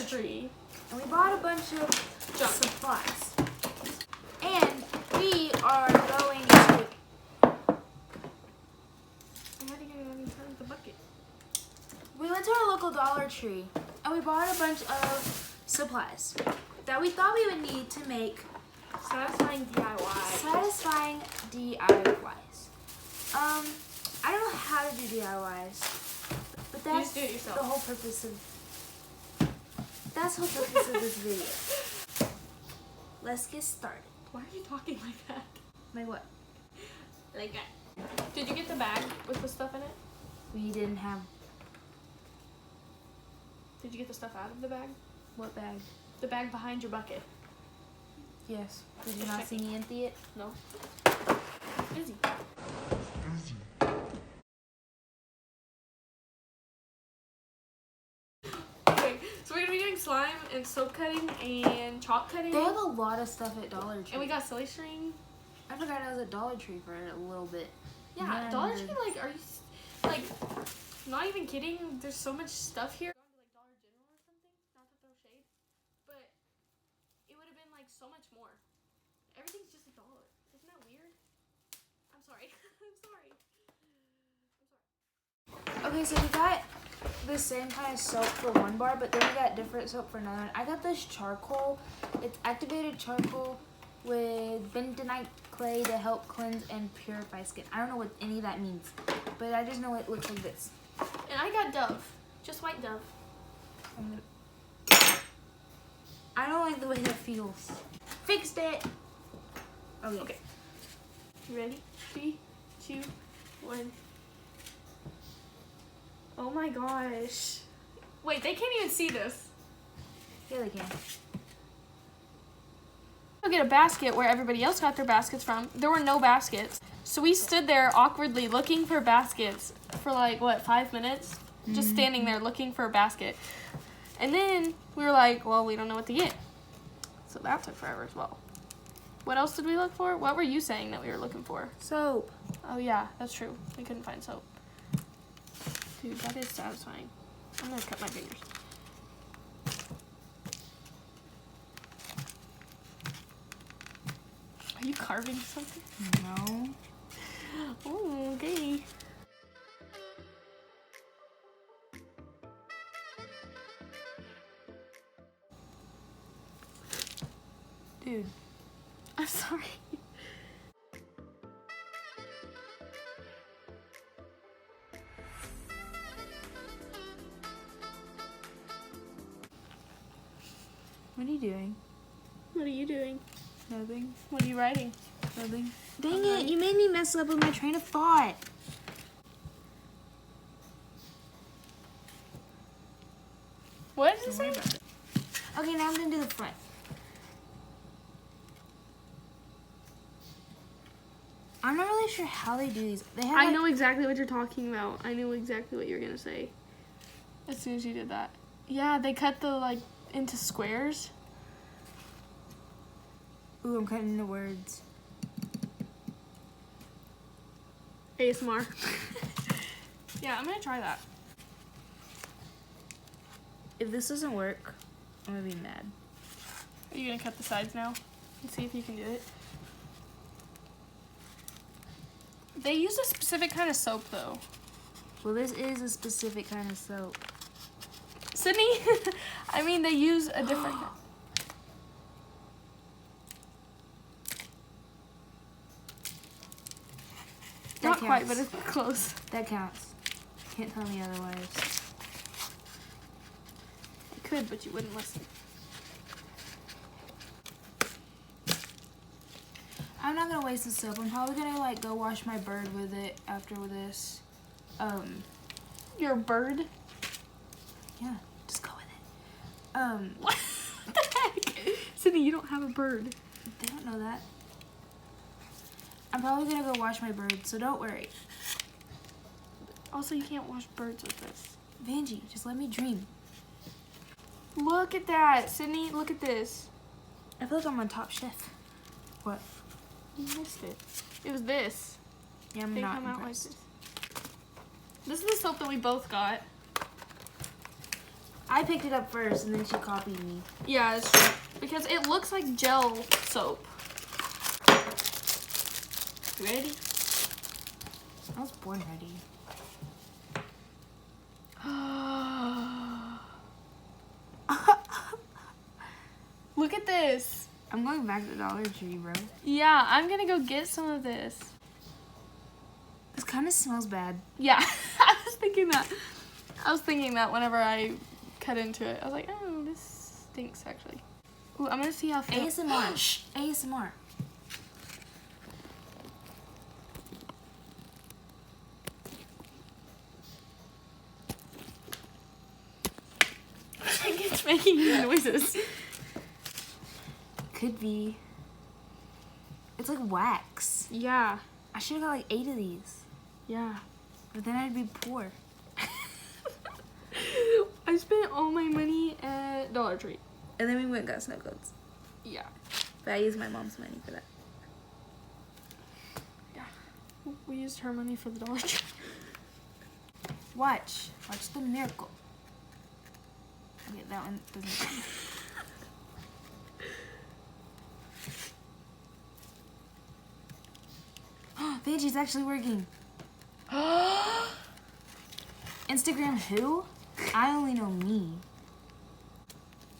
Tree. And we bought a bunch of Junk supplies. And we are going to... How do you turn the bucket? We went to our local Dollar Tree and we bought a bunch of supplies that we thought we would need to make Satisfying DIY. satisfying DIYs. I don't know how to do DIYs, but that's just do it yourself. the whole purpose of this video. Let's get started. Why are you talking like that? Like what? Like that. Did you get the bag with the stuff in it? We didn't have Did you get the stuff out of the bag? what bag? The bag behind your bucket. Yes. Did you not see me empty it? No. Busy. Okay, so we're gonna be doing slime and soap cutting and chalk cutting. They have a lot of stuff at Dollar Tree. And we got silly string. I forgot I was at Dollar Tree for a little bit. Yeah, And Dollar then Tree, like, are you, like, not even kidding, there's so much stuff here. Gone to, like, Dollar General or something, not to throw shade, but it would have been, like, so much more. Everything's just $1. Isn't that weird? I'm sorry. I'm sorry. Okay, so we got the same kind of soap for one bar, but then we got different soap for another one. I got this charcoal. It's activated charcoal with bentonite clay to help cleanse and purify skin. I don't know what any of that means, but I just know it looks like this. And I got Dove. Just white Dove. I don't like the way that feels. Fixed it. Okay. You ready? 3, 2, 1. Oh my gosh. Wait, they can't even see this. Yeah, they can. Go get a basket where everybody else got their baskets from. There were no baskets. So we stood there awkwardly looking for baskets for like, what, 5 minutes? Just standing there looking for a basket. And then we were like, well, we don't know what to get. So that took forever as well. What else did we look for? What were you saying that we were looking for? Soap. Oh yeah, that's true. We couldn't find soap. Dude, that is satisfying. I'm gonna cut my fingers. Are you carving something? No. Oh, okay. Dude. I'm sorry. What are you doing? What are you doing? Nothing. What are you writing? Nothing. Dang it, you made me mess up with my train of thought. What did you say? Okay, now I'm gonna do the front. I'm not really sure how they do these. They have I know exactly what you're talking about. I knew exactly what you were gonna say. As soon as you did that. Yeah, they cut the, like, into squares. Ooh, I'm cutting the words. ASMR. Yeah, I'm gonna try that. If this doesn't work, I'm gonna be mad. Are you gonna cut the sides now? And see if you can do it. They use a specific kind of soap, though. Well, this is a specific kind of soap. Sydney? I mean, they use a different... Not quite, but it's close. That counts. Can't tell me otherwise. You could, but you wouldn't listen. I'm not gonna waste the soap. I'm probably gonna like go wash my bird with it after this. Your bird? Yeah, just go with it. What the heck? Sydney, you don't have a bird. They don't know that. I'm probably gonna go wash my bird, so don't worry. Also, you can't wash birds with this. Vangie, just let me dream. Look at that. Sydney, look at this. I feel like I'm on Top Chef. What? You missed it. It was this. Yeah, I'm They not come out like impressed. this. This is the soap that we both got. I picked it up first and then she copied me. Yeah, it's true. Because it looks like gel soap. You ready? I was born ready. Look at this. I'm going back to Dollar Tree, bro. Yeah, I'm gonna go get some of this. This kind of smells bad. Yeah, I was thinking that. I was thinking that whenever I cut into it. I was like, oh, this stinks actually. Ooh, I'm gonna see how ASMR. Shh. ASMR. I think it's making noises. Could be. It's like wax. Yeah. I should have got like 8 of these. Yeah. But then I'd be poor. I spent all my money at Dollar Tree. And then we went and got snow cones. Yeah. But I used my mom's money for that. Yeah. We used her money for the Dollar Tree. Watch. Watch the miracle. Okay, that one doesn't count. Vangies actually working. Instagram who? I only know me.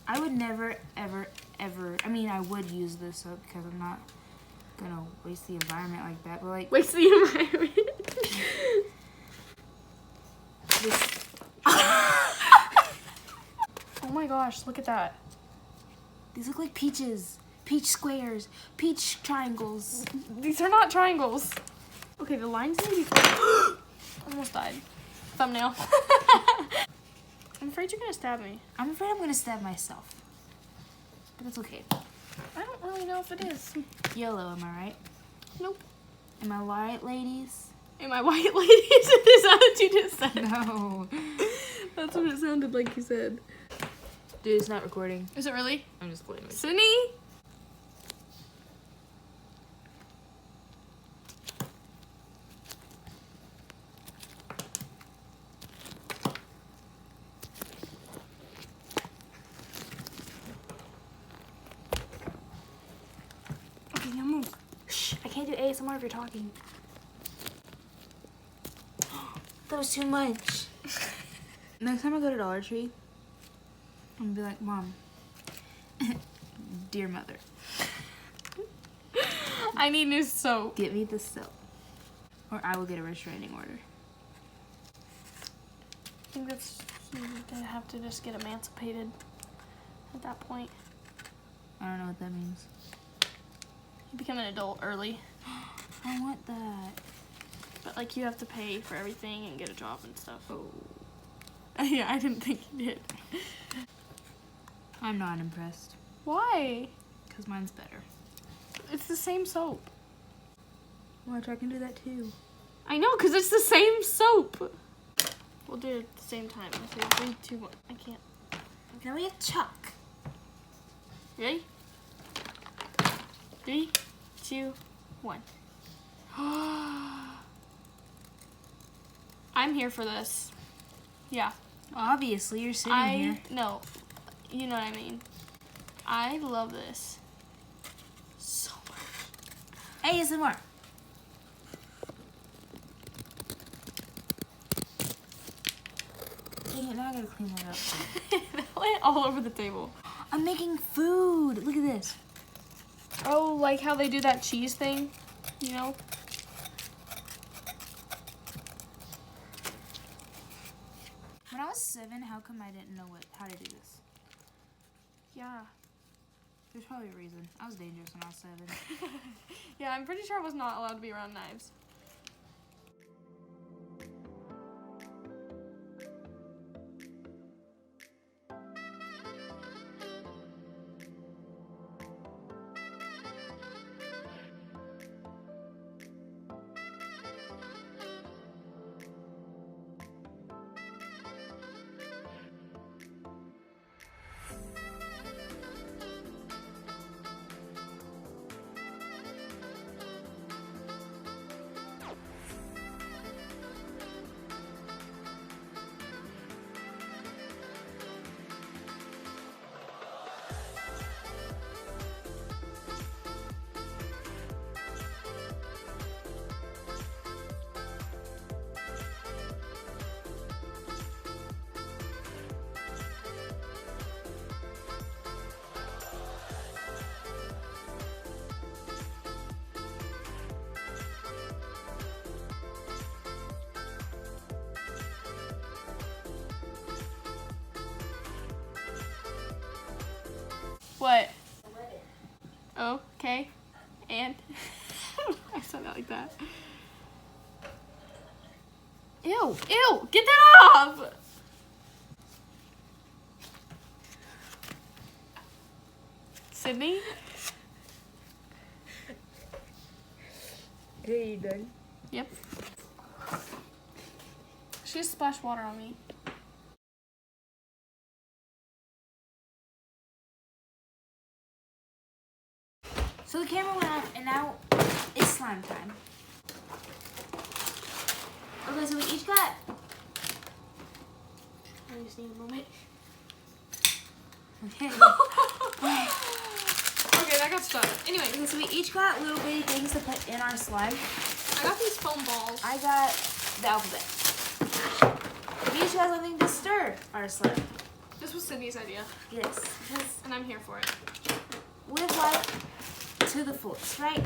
I would never, ever, ever. I mean, I would use this soap because I'm not gonna waste the environment like that. But like, Waste the environment. this. Oh my gosh, look at that. These look like peaches, peach squares, peach triangles. These are not triangles. Okay, the lines need to be almost died. Thumbnail. I'm afraid you're gonna stab me. I'm afraid I'm gonna stab myself. But that's okay. I don't really know if it is. YOLO, am I right? Nope. Am I right, ladies? Am I white ladies? Is that what you just said? No. That's what it sounded like you said. Dude, it's not recording. Is it really? I'm just playing with it. Sydney? Okay, now move. Shh, I can't do ASMR if you're talking. That was too much. Next time I go to Dollar Tree, I'm gonna be like, Mom, dear mother, I need new soap. get me the soap. Or I will get a restraining order. I think that's, you have to just get emancipated at that point. I don't know what that means. You become an adult early. I want that. But like you have to pay for everything and get a job and stuff. Oh. Yeah, I didn't think you did. I'm not impressed. Why? Because mine's better. It's the same soap. Watch, I can do that too. I know, because it's the same soap. We'll do it at the same time. I say 3, 2, 1. I can't. Can we have Chuck? Ready? 3, 2, 1. I'm here for this. Yeah. Obviously, you're sitting here. No. You know what I mean. I love this so much. ASMR. Dang it, now I gotta clean that up. That went all over the table. I'm making food. Look at this. Oh, like how they do that cheese thing, you know? When I was 7, how come I didn't know how to do this? Yeah. There's probably a reason. I was dangerous when I was 7. Yeah, I'm pretty sure I was not allowed to be around knives. What? Okay. And? I said that like that. Ew. Ew. Get that off. Sydney? Are you done? Yep. She just splashed water on me. So the camera went off, and now it's slime time. Okay, so we each got. I just need a moment. Okay. Okay, that got stuck. Anyway, Okay, so we each got little bitty things to put in our slime. I got these foam balls. I got the alphabet. We each got something to stir our slime. This was Sydney's idea, Yes. and I'm here for it. Live life to the fullest, right?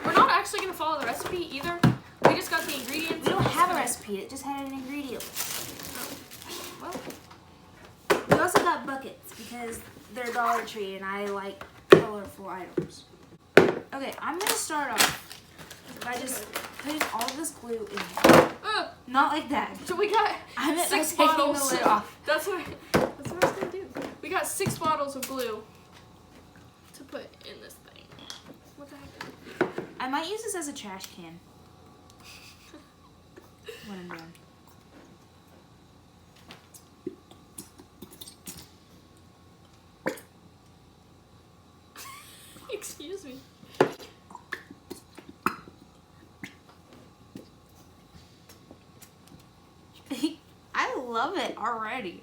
We're not actually going to follow the recipe either. We just got the ingredients. We don't have a recipe. It just had an ingredient list. Well, We also got buckets because they're Dollar Tree and I like colorful items. Okay, I'm going to start off by just putting all of this glue in here. Not like that. So we got I meant 6 by taking bottles. the lid off. That's what I was going to do. We got 6 bottles of glue to put in this thing. What the heck? I might use this as a trash can when I'm done. Excuse me. I love it already.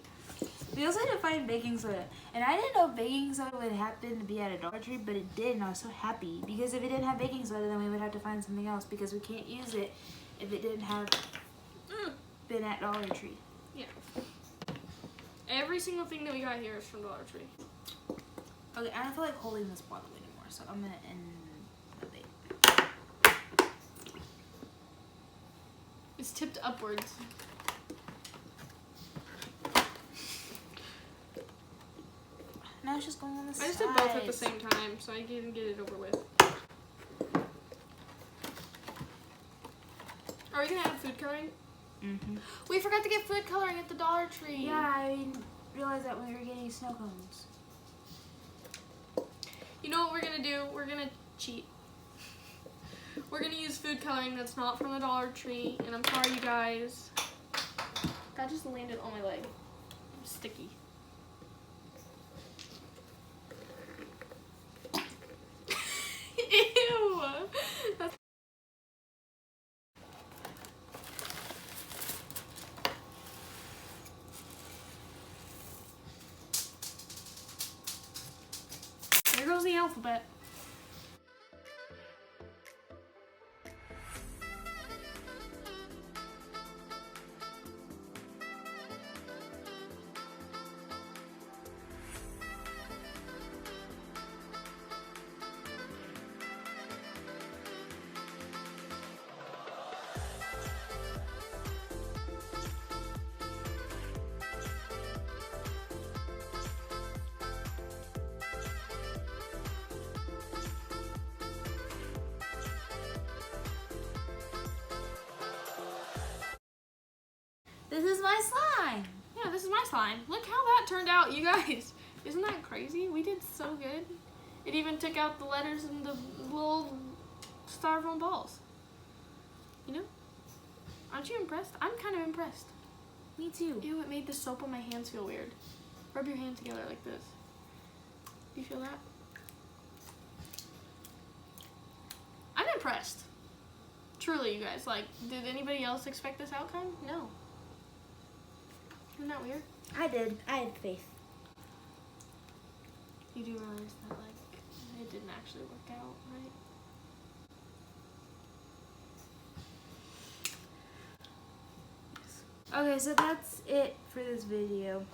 We also had to find baking soda. And I didn't know baking soda would happen to be at a Dollar Tree, but it did, and I was so happy. Because if it didn't have baking soda, then we would have to find something else because we can't use it if it didn't have been at Dollar Tree. Yeah. Every single thing that we got here is from Dollar Tree. Okay, I don't feel like holding this bottle anymore, so I'm gonna end it. It's tipped upwards. Now it's just going on the sides. I just did both at the same time, so I can get it over with. Are we gonna add food coloring? Mm-hmm. We forgot to get food coloring at the Dollar Tree. Yeah, I realized that when we were getting snow cones. You know what we're gonna do? We're gonna cheat. We're gonna use food coloring that's not from the Dollar Tree, and I'm sorry, you guys. That just landed on my leg. It's sticky. Ew. That's there goes the alphabet. This is my slime. Yeah, this is my slime. Look how that turned out, you guys. Isn't that crazy? We did so good. It even took out the letters and the little styrofoam balls. You know? Aren't you impressed? I'm kind of impressed. Me too. Ew, it made the soap on my hands feel weird. Rub your hand together like this. Do you feel that? I'm impressed. Truly, you guys. Like, did anybody else expect this outcome? No. Isn't that weird? I did. I had faith. You do realize that, like, it didn't actually work out, right? Okay, so that's it for this video.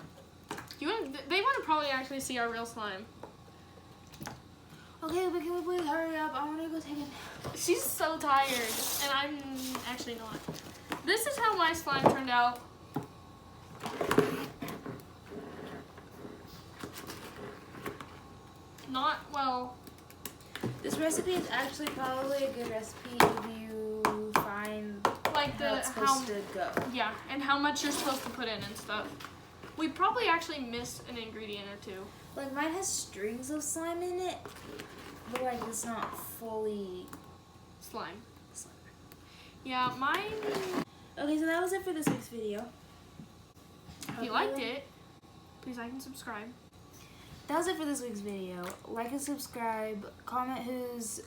They want to probably actually see our real slime. Okay, but can we please hurry up? I want to go take a nap. She's so tired, and I'm actually not. This is how my slime turned out. This recipe is actually probably a good recipe if you find Like how it's supposed to go. Yeah, and how much you're supposed to put in and stuff. We probably actually missed an ingredient or two. Like mine has strings of slime in it, but like it's not fully Slime. Yeah, mine. Okay, so that was it for this week's video. If you liked it, please like and subscribe. That was it for this week's video. Like and subscribe, comment whose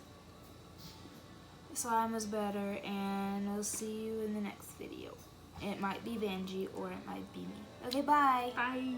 slime was better, and I'll see you in the next video. It might be Vangie or it might be me. Okay, bye. Bye.